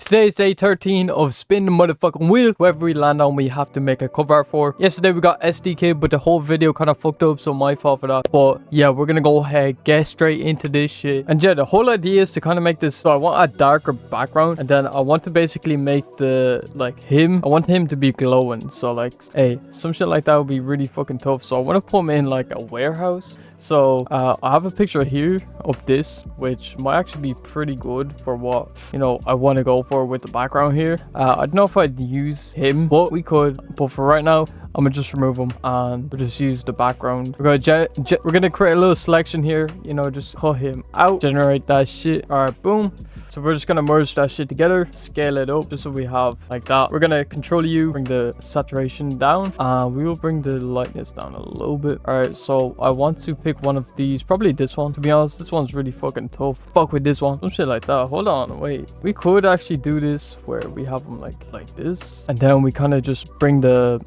Today's day 13 of spin the motherfucking wheel. Whoever we land on, we have to make a cover art for. Yesterday we got SDK, but the whole video kind of fucked up, so my fault for that. But yeah, we're gonna go ahead, get straight into this shit. And yeah, the whole idea is to kind of make this, so I want a darker background, and then I want to basically make the, like, him, I want him to be glowing. So like, hey, some shit like that would be really fucking tough. So I want to put him in like a warehouse. So I have a picture here of this, which might actually be pretty good for what, you know, I want to go for with the background here. I don't know if I'd use him, but we could. But for right now, I'm gonna just remove him and we'll just use the background. We're gonna create a little selection here, you know, just cut him out, generate that shit. All right, boom. So we're just gonna merge that shit together, scale it up just so we have like that. We're gonna control U, bring the saturation down, and we will bring the lightness down a little bit. All right, so I want to pick one of these, probably this one. To be honest, this one's really fucking tough. Fuck with this one, some shit like that. Hold on, wait, we could actually do this where we have them like this, and then we kind of just bring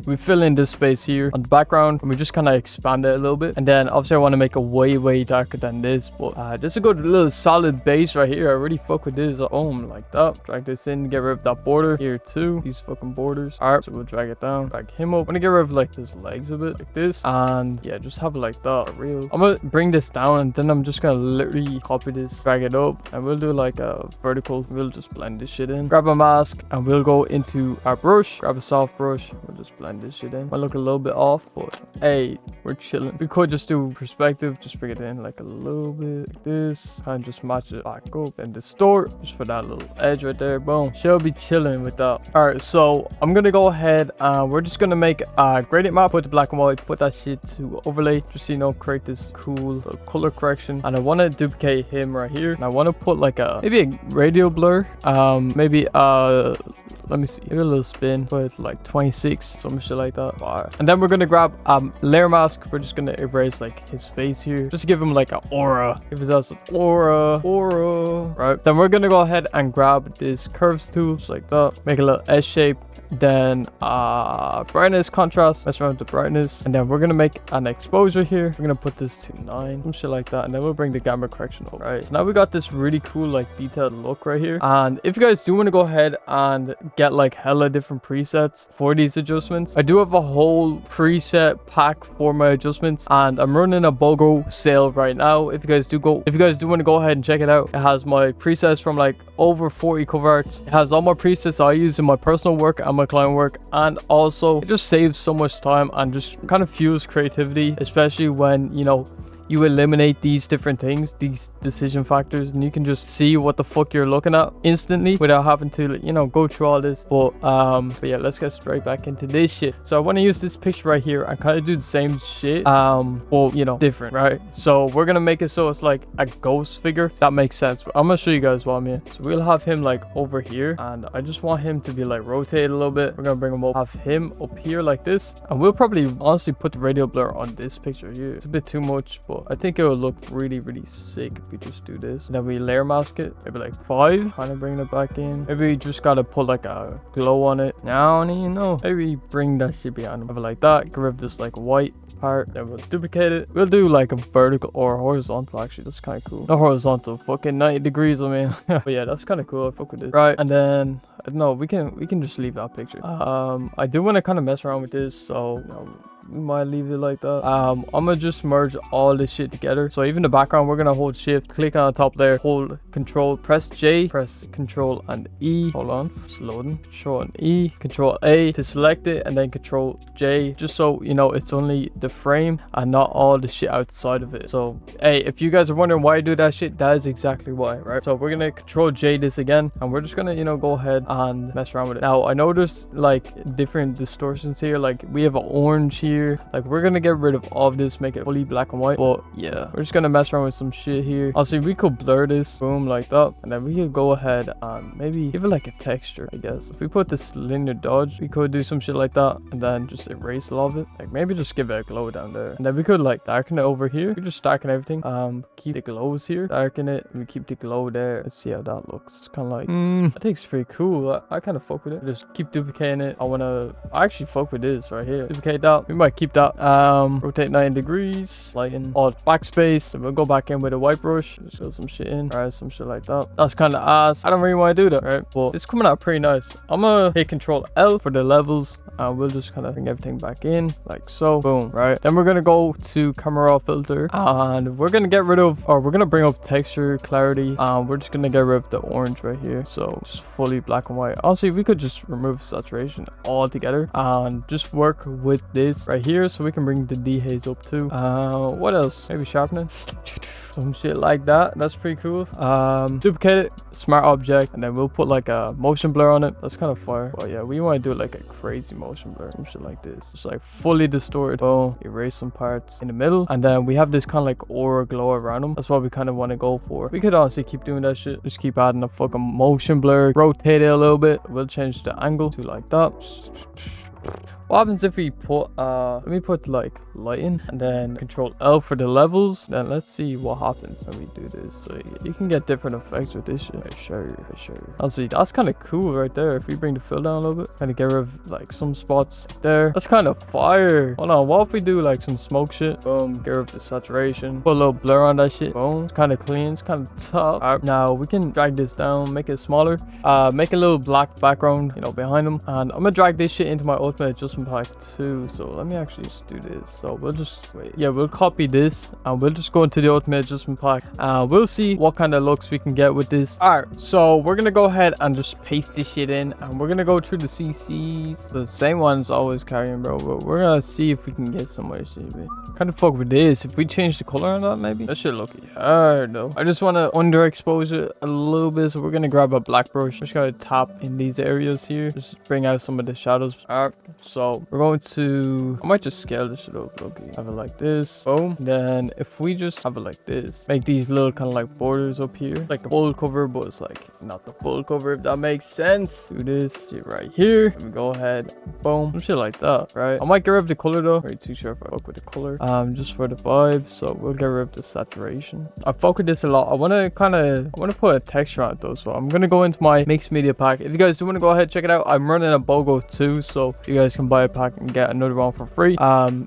we fill in this space here on the background, and we just kind of expand it a little bit. And then obviously I want to make it way darker than this, but this is a good little solid base right here. I really fuck with this. Like that. Drag this in, get rid of that border here too, these fucking borders. All right, so we'll drag it down, drag him up. I'm gonna get rid of like his legs a bit like this, and yeah, just have it like that. Real, I'm gonna bring this down, and then I'm just gonna literally copy this, drag it up, and we'll do like a vertical. We'll just blend this shit in, grab a mask, and we'll go into our brush, grab a soft brush, we'll just blend this shit in. Might look a little bit off, but hey, we're chilling. We could just do perspective, just bring it in like a little bit like this, and just match it back up and distort just for that little edge right there. Boom, she'll be chilling with that. All right, so I'm gonna go ahead and we're just gonna make a gradient map, put the black and white, put that shit to overlay, just, you know, create this cool color correction. And I want to duplicate him right here, and I want to put like maybe a radial blur, maybe let me see, maybe a little spin, put like 26, some shit like that. Wow. And then we're gonna grab layer mask. We're just gonna erase like his face here, just to give him like an aura. If it does an aura, right? Then we're gonna go ahead and grab this curves tool, just like that, make a little S shape. Then brightness, contrast, mess around with the brightness, and then we're gonna make an exposure here. We're gonna put this to 9, some shit like that, and then we'll bring the gamma correction over. Right, so now we got this really cool like detailed look right here. And if you guys do want to go ahead and get like hella different presets for these adjustments, I do have a whole preset pack for my adjustments, and I'm running a BOGO sale right now. If you guys do want to go ahead and check it out, it has my presets from like over 40 cover arts. It has all my presets I use in my personal work and my client work, and also it just saves so much time and just kind of fuels creativity, especially when, you know, you eliminate these different things, these decision factors, and you can just see what the fuck you're looking at instantly without having to, you know, go through all this. But yeah, let's get straight back into this shit. So I want to use this picture right here and kind of do the same shit, well, you know, different, right? So we're gonna make it so it's like a ghost figure. That makes sense. I'm gonna show you guys what I mean. So we'll have him like over here, and I just want him to be like rotated a little bit. We're gonna bring him up, have him up here like this, and we'll probably honestly put the radial blur on this picture here. It's a bit too much, but I think it will look really sick if we just do this. And then we layer mask it, maybe like 5, kind of bring it back in. Maybe we just gotta put like a glow on it. Now I don't even know. Maybe bring that shit behind him, like that. Get rid of this like white part, then we'll duplicate it. We'll do like a vertical or horizontal. Actually, that's kind of cool. Not horizontal, fucking 90 degrees, I mean. But yeah, that's kind of cool. I fuck with this. Right, and then I don't know, we can just leave that picture. I do want to kind of mess around with this, so you know, we might leave it like that. I'm gonna just merge all this shit together. So even the background, we're gonna hold shift, click on the top layer, hold control, press J, press control and E. Hold on, it's loading. Control and E, control A to select it, and then control J, just so you know it's only the frame and not all the shit outside of it. So hey, if you guys are wondering why I do that shit, that is exactly why, right? So we're gonna control J this again, and we're just gonna, you know, go ahead and mess around with it. Now I know there's like different distortions here, like we have an orange here. Like we're gonna get rid of all of this, make it fully black and white. But yeah, we're just gonna mess around with some shit here. Also, we could blur this, boom, like that, and then we could go ahead and maybe give it like a texture, I guess. If we put this linear dodge, we could do some shit like that, and then just erase a lot of it. Like maybe just give it a glow down there, and then we could like darken it over here. We could just darken everything, keep the glows here, darken it, and we keep the glow there. Let's see how that looks. It's kind of like I think it's pretty cool. I kind of fuck with it. Just keep duplicating it. I actually fuck with this right here. Duplicate that. We might keep that. Rotate 90 degrees, lighten, alt backspace, and we'll go back in with a white brush. Just fill some shit in, right? Some shit like that. That's kind of ass. I don't really want to do that, right? But it's coming out pretty nice. I'm gonna hit Control L for the levels, and we'll just kind of bring everything back in like so. Boom, right? Then we're gonna go to camera filter, and we're gonna get rid of, or we're gonna bring up texture, clarity, and we're just gonna get rid of the orange right here. So just fully black and white. Honestly, we could just remove saturation altogether and just work with this right here, so we can bring the dehaze up too. What else? Maybe sharpening, some shit like that. That's pretty cool. Duplicate it, smart object, and then we'll put like a motion blur on it. That's kind of fire. But yeah, we want to do like a crazy motion blur, some shit like this. It's like fully distorted. Boom, erase some parts in the middle, and then we have this kind of like aura glow around them. That's what we kind of want to go for. We could honestly keep doing that shit, just keep adding a fucking motion blur, rotate it a little bit. We'll change the angle to like that. What happens if we put let me put like lighten, and then Control L for the levels. Then let's see what happens when we do this. So you can get different effects with this shit. I show you. Honestly, that's kind of cool right there. If we bring the fill down a little bit, kind of get rid of like some spots there. That's kind of fire. Hold on, what if we do like some smoke shit? Boom, get rid of the saturation, put a little blur on that shit. Boom, it's kind of clean, it's kind of tough. All right, now we can drag this down, make it smaller, make a little black background, you know, behind them, and I'm gonna drag this shit into my ultimate adjustment pack too. So let me actually just do this. So we'll just wait. Yeah, we'll copy this, and we'll just go into the ultimate adjustment pack, and we'll see what kind of looks we can get with this. All right, so we're gonna go ahead and just paste this shit in, and we're gonna go through the CCs, the same ones always carrying, bro, but we're gonna see if we can get somewhere. Kind of fuck with this. If we change the color on that, maybe that should look hard though. I just want to underexpose it a little bit, so we're gonna grab a black brush. Just gotta tap in these areas here, just bring out some of the shadows. All right, so we're going to, I might just scale this shit up. Okay, have it like this. Boom. Then if we just have it like this, make these little kind of like borders up here, like the full cover, but it's like not the full cover, if that makes sense. Do this shit right here, and we go ahead, boom, some shit like that, right? I might get rid of the color though. Very too sure if I fuck with the color, just for the vibe. So we'll get rid of the saturation. I fuck with this a lot. I want to put a texture on it though, so I'm gonna go into my mixed media pack. If you guys do want to go ahead, check it out. I'm running a BOGO too, so you guys can buy a pack and get another one for free.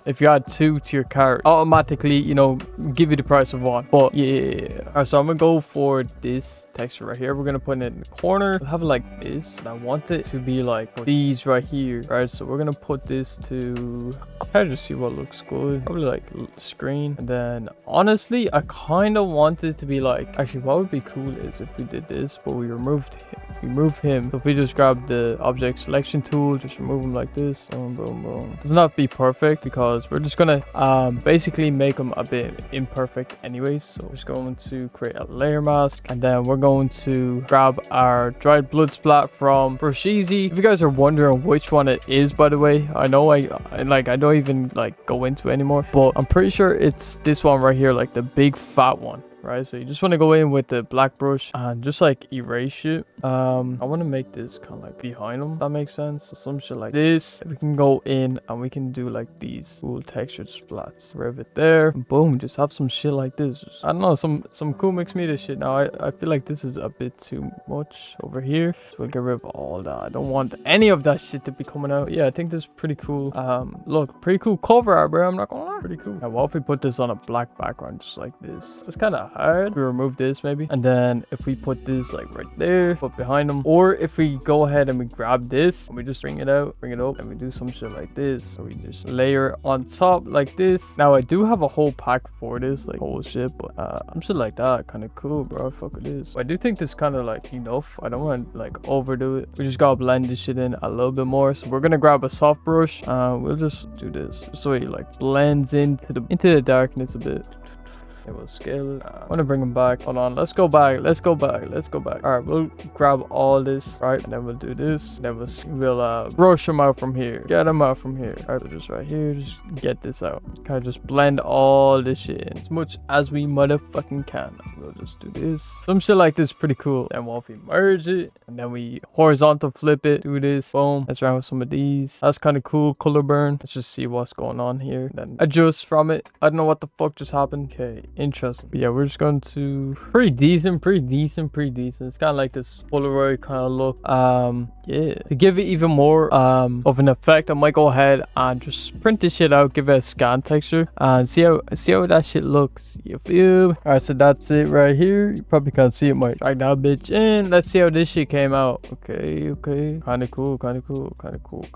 If you add 2 to your cart, automatically, you know, give you the price of 1. But yeah. Alright, so I'm gonna go for this texture right here. We're gonna put it in the corner. We'll have it like this, and I want it to be like these right here. Right, so we're gonna put this to, I just see what looks good. Probably like screen, and then honestly, I kind of want it to be like, actually, what would be cool is if we did this, but we removed him. So if we just grab the object selection tool, just remove him like this. Boom, boom, boom. Does not be perfect because we're just gonna basically make them a bit imperfect anyways. So we're just going to create a layer mask, and then we're going to grab our dried blood splat from Brusheezy. If you guys are wondering which one it is, by the way, I know I don't even like go into it anymore, but I'm pretty sure it's this one right here, like the big fat one. Right, so you just want to go in with the black brush and just like erase it. I want to make this kind of like behind them, that makes sense. So some shit like this. We can go in and we can do like these cool textured splats, rev it there, boom, just have some shit like this. I don't know, some cool mixed media shit. Now I feel like this is a bit too much over here, so we'll get rid of all that. I don't want any of that shit to be coming out. Yeah, I think this is pretty cool. Look, pretty cool cover art, bro, I'm not gonna lie, pretty cool. Now what if we put this on a black background just like this? It's kind of hard. We remove this maybe, and then if we put this like right there, put behind them, or if we go ahead and we grab this and we just bring it out, bring it up, and we do some shit like this, so we just layer on top like this. Now I do have a whole pack for this, like whole shit, but I'm shit like that kind of cool, bro. Fuck with this. I do think this kind of like enough. I don't want to like overdo it. We just gotta blend this shit in a little bit more. So we're gonna grab a soft brush, we'll just do this so it like blends into the darkness a bit. And we'll scale it. I want to bring them back. Hold on, let's go back. All right, we'll grab all this, right, and then we'll do this, and then we'll brush them out from here, get them out from here. All right, so just right here, just get this out, kind of just blend all this shit in as much as we motherfucking can. We'll just do this, some shit like this, pretty cool. And we'll merge it, and then we horizontal flip it, do this, boom. Let's run with some of these. That's kind of cool. Color burn. Let's just see what's going on here, then adjust from it. I don't know what the fuck just happened. Okay, interesting. But yeah, we're just going to pretty decent. It's kind of like this Polaroid kind of look. yeah, to give it even more of an effect, I might go ahead and just print this shit out, give it a scan texture, and see how that shit looks. You feel me? All right, so that's it right here. You probably can't see it, might drag that bitch in. Let's see how this shit came out. Okay, kind of cool, kind of fire, kind of cool,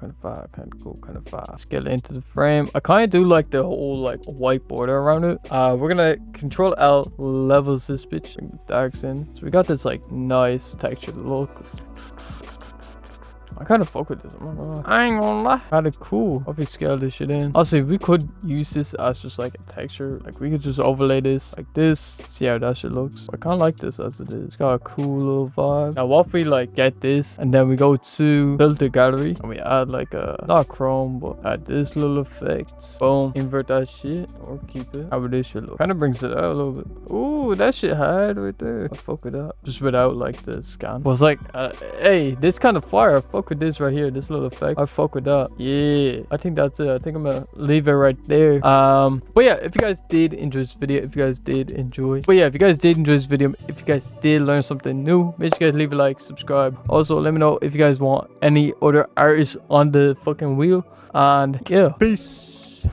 kind of fire. Let's get it into the frame. I kind of do like the whole like white border around it. We're gonna Control L levels this bitch, bring the darks in, so we got this like nice textured look. I kind of fuck with this. I'm not gonna lie. I ain't gonna lie. Kind of cool. Hope we scale this shit in. Also, we could use this as just like a texture. Like we could just overlay this like this. See how that shit looks. I kind of like this as it is. It's got a cool little vibe. Now, what if we like get this and then we go to filter gallery and we add like a not chrome, but add this little effect. Boom. Invert that shit or keep it. How would this shit look? Kind of brings it out a little bit. Ooh, that shit hard right there. I fuck with that. Just without like the scan. Was like, hey, this kind of fire. I fuck with this right here, this little effect. I fuck with that. Yeah, I think that's it. I think I'm gonna leave it right there. But yeah, if you guys did enjoy this video, if you guys did enjoy learn something new, make sure you guys leave a like, subscribe. Also, let me know if you guys want any other artists on the fucking wheel. And yeah, peace.